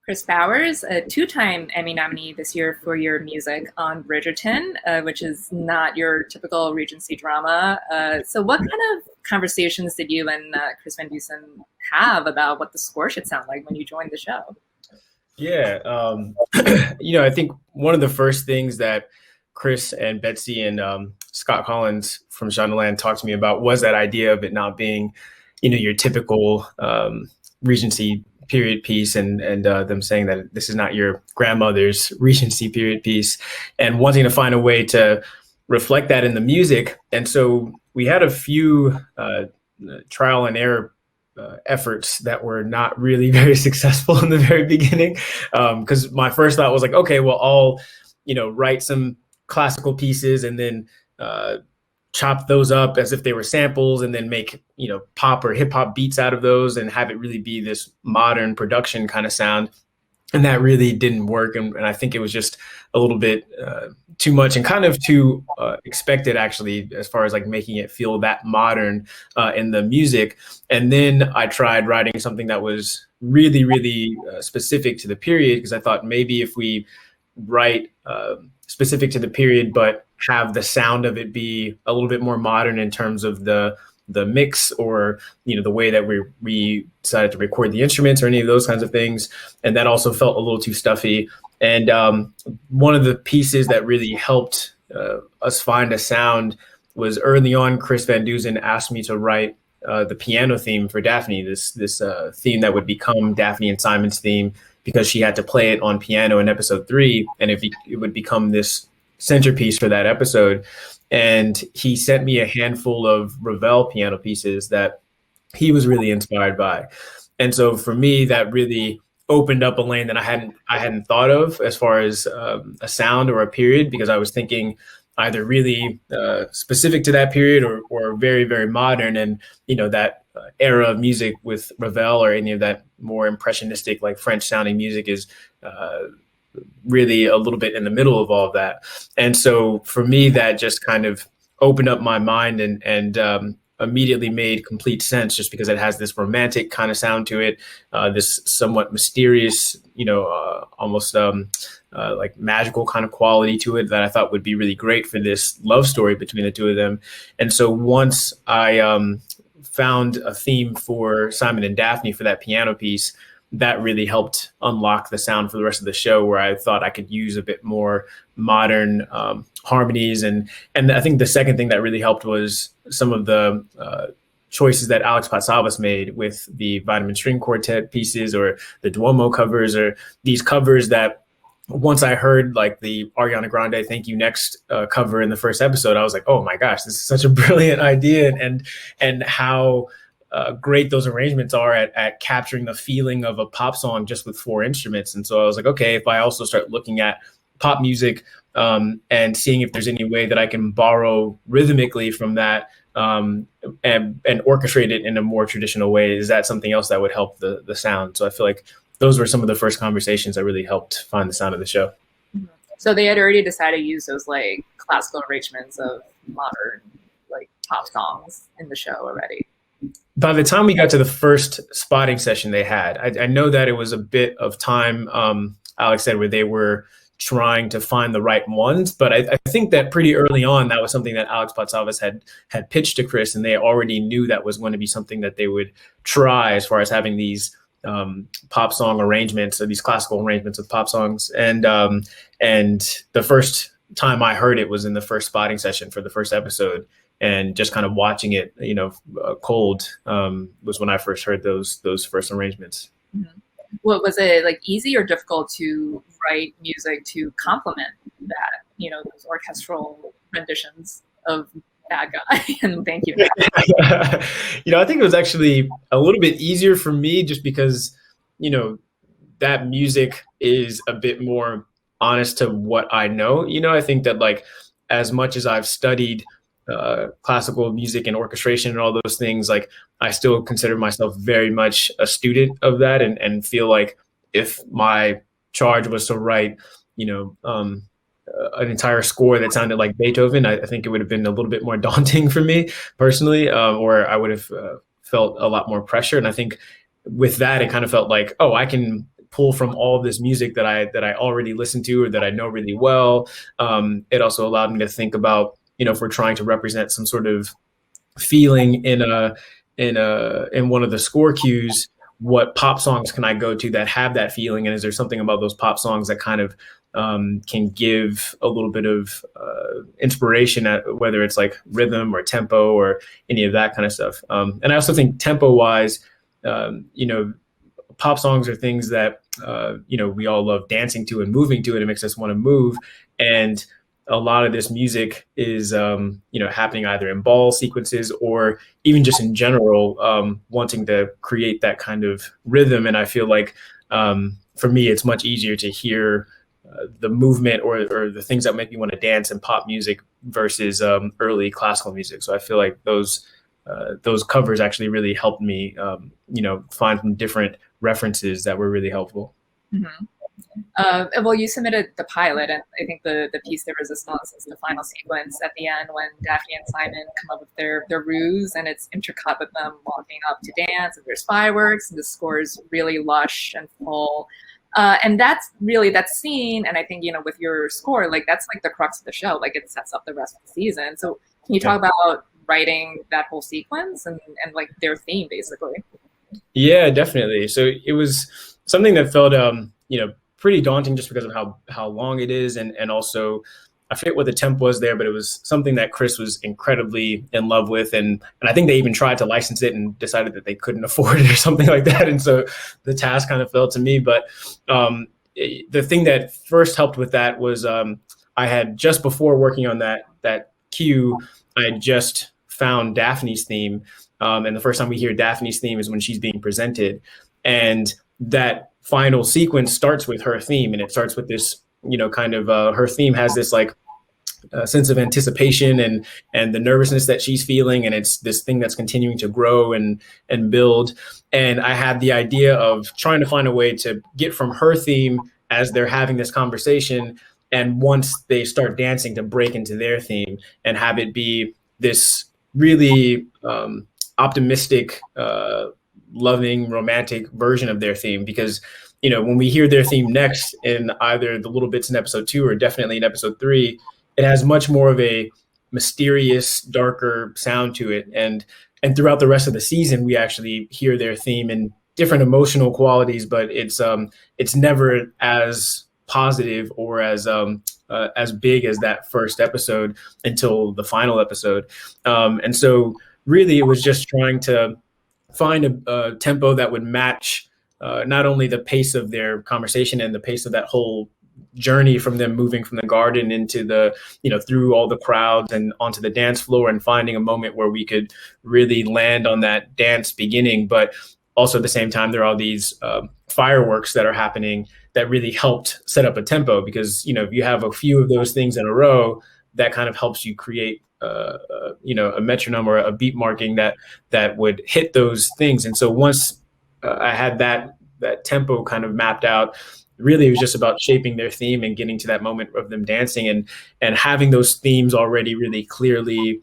Kris Bowers, a two-time Emmy nominee this year for your music on Bridgerton, which is not your typical Regency drama. So what kind of conversations did you and Chris Van Dusen have about what the score should sound like when you joined the show? Yeah, I think one of the first things that Chris and Betsy and Scott Collins from Shondaland talked to me about was that idea of it not being, your typical Regency period piece, and them saying that this is not your grandmother's Regency period piece, and wanting to find a way to reflect that in the music. And so we had a few trial and error efforts that were not really very successful in the very beginning, because my first thought was like, okay, well, I'll write some classical pieces and then chop those up as if they were samples, and then make pop or hip hop beats out of those and have it really be this modern production kind of sound. And that really didn't work, and I think it was just a little bit too much and kind of too expected, actually, as far as like making it feel that modern in the music. And then I tried writing something that was really, really specific to the period, because I thought maybe if we write specific to the period, but have the sound of it be a little bit more modern in terms of the mix, or the way that we decided to record the instruments, or any of those kinds of things. And that also felt a little too stuffy. And one of the pieces that really helped us find a sound was early on, Chris Van Dusen asked me to write the piano theme for Daphne, this theme that would become Daphne and Simon's theme, because she had to play it on piano in episode 3, and it would become this centerpiece for that episode. And he sent me a handful of Ravel piano pieces that he was really inspired by. And so for me, that really opened up a lane that I hadn't thought of as far as a sound or a period, because I was thinking either really specific to that period, or very, very modern. And that era of music with Ravel or any of that more impressionistic, like French sounding music, is really a little bit in the middle of all of that. And so for me, that just kind of opened up my mind and immediately made complete sense, just because it has this romantic kind of sound to it, this somewhat mysterious, almost like magical kind of quality to it, that I thought would be really great for this love story between the two of them. And so once I found a theme for Simon and Daphne for that piano piece, that really helped unlock the sound for the rest of the show, where I thought I could use a bit more modern harmonies. And I think the second thing that really helped was some of the choices that Alex Patsavas made with the Vitamin String Quartet pieces, or the Duomo covers, or these covers that once I heard like the Ariana Grande Thank You Next cover in the first episode, I was like, oh my gosh, this is such a brilliant idea, and how great those arrangements are at capturing the feeling of a pop song just with 4 instruments. And so I was like, okay, if I also start looking at pop music and seeing if there's any way that I can borrow rhythmically from that and orchestrate it in a more traditional way, is that something else that would help the sound? So I feel like those were some of the first conversations that really helped find the sound of the show. So they had already decided to use those like classical arrangements of modern like pop songs in the show already. By the time we got to the first spotting session they had, I know that it was a bit of time, Alex said, where they were trying to find the right ones. But I think that pretty early on, that was something that Alex Patsavas had pitched to Chris, and they already knew that was going to be something that they would try, as far as having these pop song arrangements, or these classical arrangements of pop songs. And the first time I heard it was in the first spotting session for the first episode. And just kind of watching it, cold, was when I first heard those first arrangements. Mm-hmm. What was it like, easy or difficult to write music to complement that, those orchestral renditions of Bad Guy and Thank You? I think it was actually a little bit easier for me, just because, that music is a bit more honest to what I know. I think that, like, as much as I've studied classical music and orchestration and all those things, like, I still consider myself very much a student of that, and feel like if my charge was to write, an entire score that sounded like Beethoven, I think it would have been a little bit more daunting for me personally, or I would have felt a lot more pressure. And I think with that, it kind of felt like, oh, I can pull from all of this music that I already listen to or that I know really well. It also allowed me to think about, if we're trying to represent some sort of feeling in one of the score cues, what pop songs can I go to that have that feeling? And is there something about those pop songs that kind of can give a little bit of inspiration, whether it's like rhythm or tempo or any of that kind of stuff. And I also think tempo wise, pop songs are things that, we all love dancing to and moving to, and it makes us want to move. And a lot of this music is, happening either in ball sequences or even just in general, wanting to create that kind of rhythm. And I feel like for me, it's much easier to hear the movement or the things that make me want to dance in pop music versus early classical music. So I feel like those covers actually really helped me, find some different references that were really helpful. Mm-hmm. Well, you submitted the pilot, and I think the piece de resistance is the final sequence at the end when Daphne and Simon come up with their ruse, and it's intercut with them walking up to dance, and there's fireworks, and the score is really lush and full. And that's really that scene, and I think, with your score, like that's like the crux of the show, like it sets up the rest of the season. So can you talk about writing that whole sequence and like their theme, basically? Yeah, definitely. So it was something that felt, pretty daunting just because of how long it is. And also, I forget what the temp was there, but it was something that Kris was incredibly in love with. And I think they even tried to license it and decided that they couldn't afford it or something like that. And so the task kind of fell to me. But the thing that first helped with that was I had just before working on that cue, I had just found Daphne's theme. And the first time we hear Daphne's theme is when she's being presented. And that final sequence starts with her theme, and it starts with this, her theme has this like sense of anticipation and the nervousness that she's feeling, and it's this thing that's continuing to grow and build. And I had the idea of trying to find a way to get from her theme as they're having this conversation, and once they start dancing, to break into their theme and have it be this really optimistic, loving, romantic version of their theme. Because when we hear their theme next in either the little bits in episode 2 or definitely in episode 3, it has much more of a mysterious, darker sound to it. And throughout the rest of the season, we actually hear their theme in different emotional qualities, but it's never as positive or as big as that first episode until the final episode. And so really, it was just trying to find a tempo that would match not only the pace of their conversation and the pace of that whole journey from them moving from the garden into the, through all the crowds and onto the dance floor, and finding a moment where we could really land on that dance beginning. But also at the same time, there are these fireworks that are happening that really helped set up a tempo, because, if you have a few of those things in a row, that kind of helps you create a metronome or a beat marking that would hit those things. And so once I had that tempo kind of mapped out, really it was just about shaping their theme and getting to that moment of them dancing, and having those themes already really clearly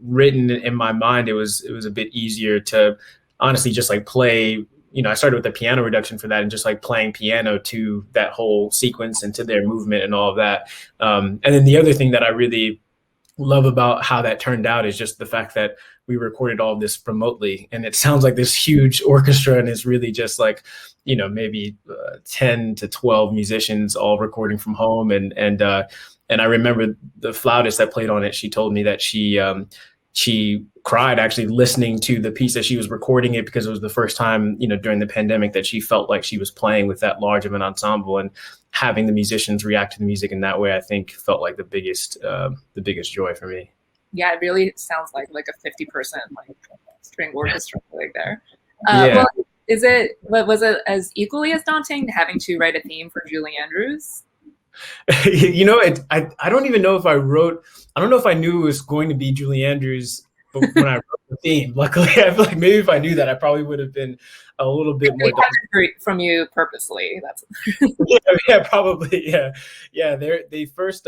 written in my mind. It was a bit easier to honestly just like play. I started with the piano reduction for that, and just like playing piano to that whole sequence and to their movement and all of that. And then the other thing that I really love about how that turned out is just the fact that we recorded all of this remotely, and it sounds like this huge orchestra, and it's really just like, maybe 10 to 12 musicians all recording from home. And I remember the flautist that played on it, she told me that she cried actually listening to the piece as she was recording it, because it was the first time, during the pandemic, that she felt like she was playing with that large of an ensemble, and having the musicians react to the music in that way, I think felt like the biggest joy for me. Yeah, it really sounds like a 50% like string orchestra like there. Yeah. Well, was it as equally as daunting having to write a theme for Julie Andrews? I don't even know if I don't know if I knew it was going to be Julie Andrews when I wrote the theme. Luckily, I feel like maybe if I knew that, I probably would have been a little bit more from you purposely. That's yeah, probably. Yeah. They first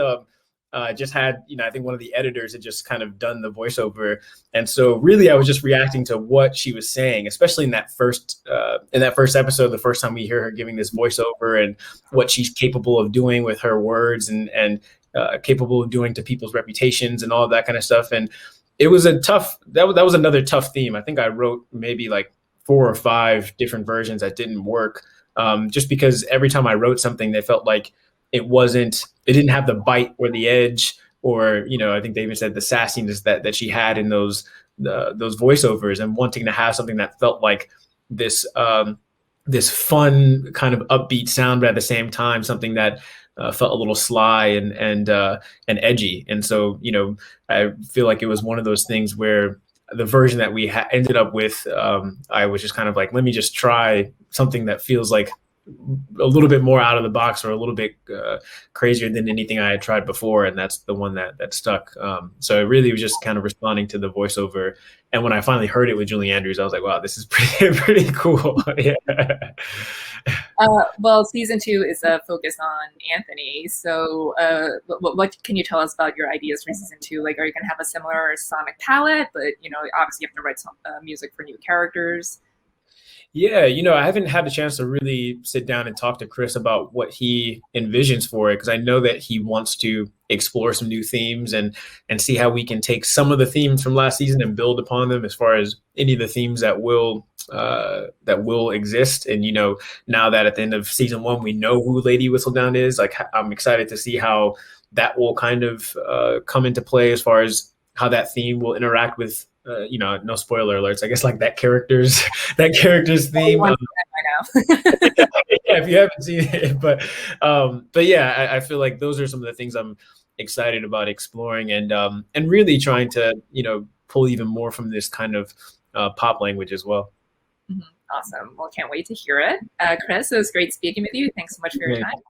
just had, I think one of the editors had just kind of done the voiceover. And so really I was just reacting to what she was saying, especially in that first episode, the first time we hear her giving this voiceover and what she's capable of doing with her words and capable of doing to people's reputations and all of that kind of stuff. And it was that was another tough theme. I think I wrote maybe like 4 or 5 different versions that didn't work. Just because every time I wrote something, they felt like it didn't have the bite or the edge, or, I think they even said the sassiness that she had in those voiceovers, and wanting to have something that felt like this fun kind of upbeat sound, but at the same time, something that felt a little sly and edgy. And so, I feel like it was one of those things where the version that we ended up with, I was just kind of like, let me just try something that feels like a little bit more out of the box, or a little bit crazier than anything I had tried before. And that's the one that stuck. So it really was just kind of responding to the voiceover. And when I finally heard it with Julie Andrews, I was like, wow, this is pretty cool. Yeah. Well, season 2 is focused on Anthony. So what can you tell us about your ideas for season 2? Like, are you going to have a similar sonic palette, but, obviously you have to write some music for new characters? Yeah, I haven't had a chance to really sit down and talk to Kris about what he envisions for it, because I know that he wants to explore some new themes and see how we can take some of the themes from last season and build upon them, as far as any of the themes that will exist. And now that at the end of season 1 we know who Lady Whistledown is, like, I'm excited to see how that will kind of come into play, as far as how that theme will interact with no spoiler alerts, I guess, like that character's theme. I Yeah, if you haven't seen it, but yeah, I feel like those are some of the things I'm excited about exploring, and really trying to pull even more from this kind of pop language as well. Awesome. Well, can't wait to hear it. Kris, it was great speaking with you. Thanks so much for your time.